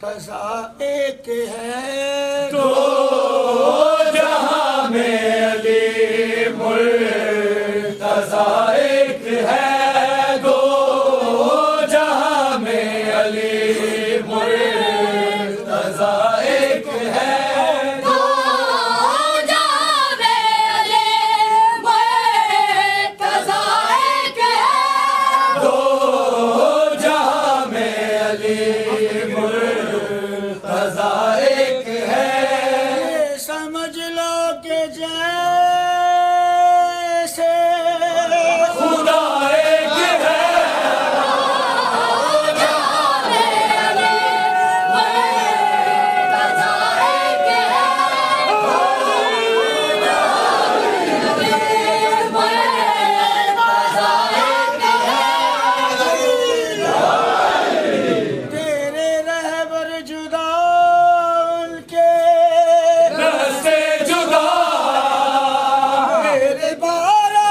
Tzara एक है, दो जहां में अली मुर्तज़ा एक है, दो जहां में अली मुर्तज़ा एक है, दो जहां में अली मुर्तज़ा एक है, दो जहां में अली मुर्तज़ा एक है। ये समझ लो कि जैसे खुदा एक है, तेरे रहबर जुदा उनके रस्ते जुदा, मेरे बारा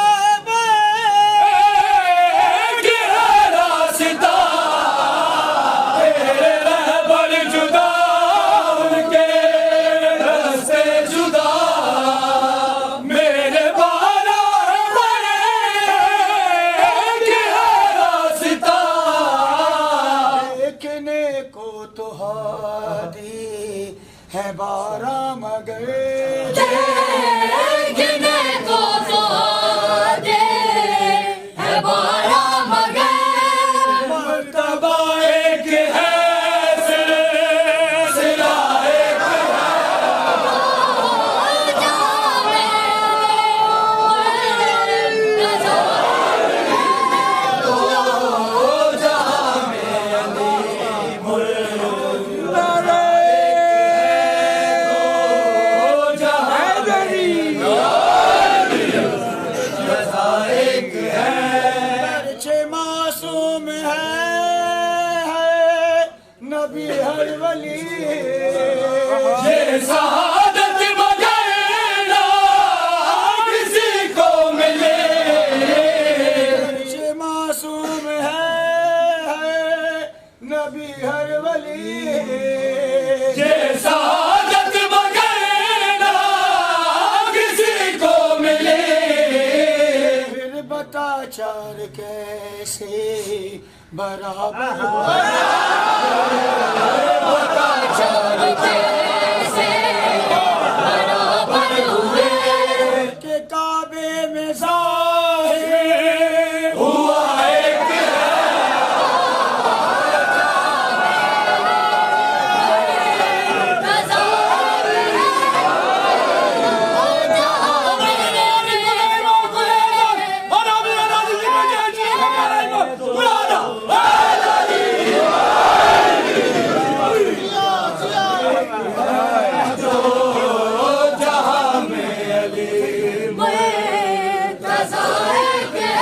एक है रास्ता, तेरे रहबर जुदा, उनके रस्ते जुदा, मेरे बारा एक है रास्ता। देखने को तो हादी है बारा मगर देखने को तो दे है बारा मगर, मर्तबा एक है, सिलसिला एक है, अच्छे मासूम है नबी हर वली ये शहादत मगर ना किसी को मिले, अच्छे मासूम है नबी हर वली ये शहादत मगर ना किसी को मिले। फिर बता चार कैसे बराबर कैसे बराबर हुए, के काबे में ज़ाहिर हुआ एक है,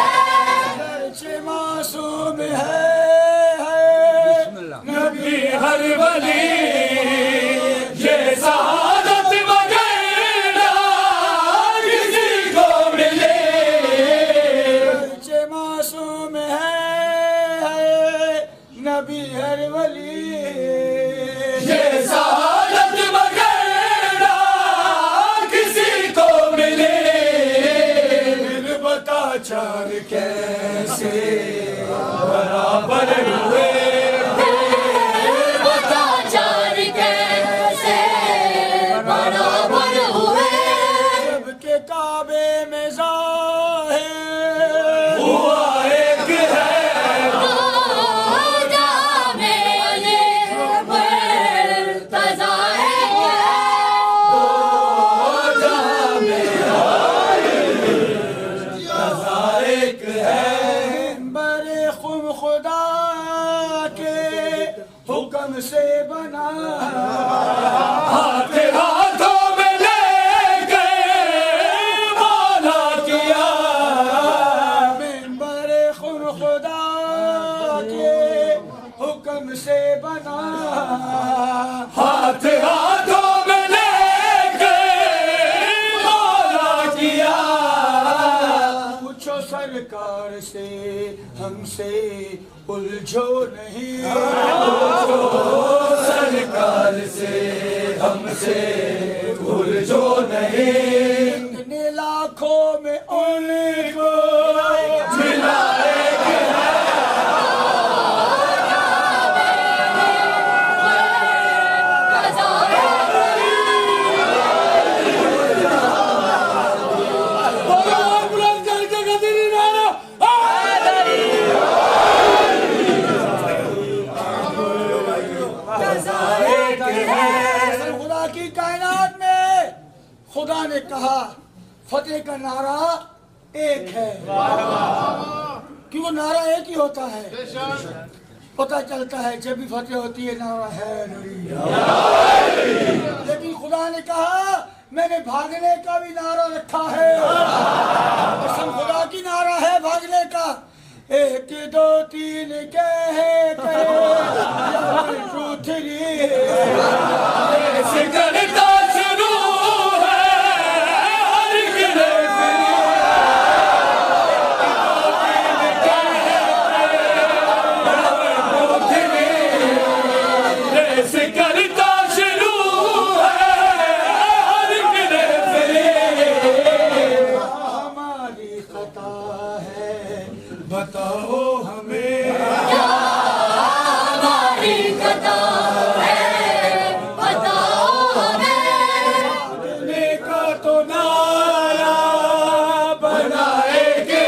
अच्छे मासूम है नबी हर वली ये शहादत मगर ना किसी को मिले, अच्छे मासूम है नबी हर वली ये शहादत मगर ना किसी को मिले। फिर बता चार कैसे बराबर हुए, बता चार कैसे बराबर हुए, जब के काबे में ज़ाहिर हुआ एक है, जहां में अली मुर्तज़ा एक है, जहां में तज़ा एक है, बरे खुम खुदा के हुक्म से बना हाथ हाथों में लेके मौला किया, बरे खुम खुदा के हुक्म से बना हाथ हाथों में लेके मौला किया। पूछो सरकार से हमसे उलझो नहीं सरकार हमसे भूल जो नहीं, इतने लाखों में उनको मिला एक है। खुदा की कायनात में खुदा ने कहा फतेह का नारा एक है, क्योंकि नारा एक ही होता है। पता चलता है जब भी फतेह होती है नारा है नहीं। लेकिन खुदा ने कहा मैंने भागने का भी नारा रखा है, कसम खुदा की नारा है भागने का। 1 2 3 कह करता शुरू है हर गिले से करता शुरू है हर गिले हमारी खता है बताओ हमें, हमारी खता है बताओ हमें, भागने का तो नारा बना एक है।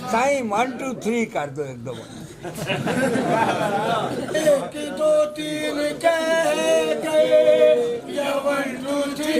साईं 1 2 3 कर दो एकदम। 1 2 3 कह गए 1 2 3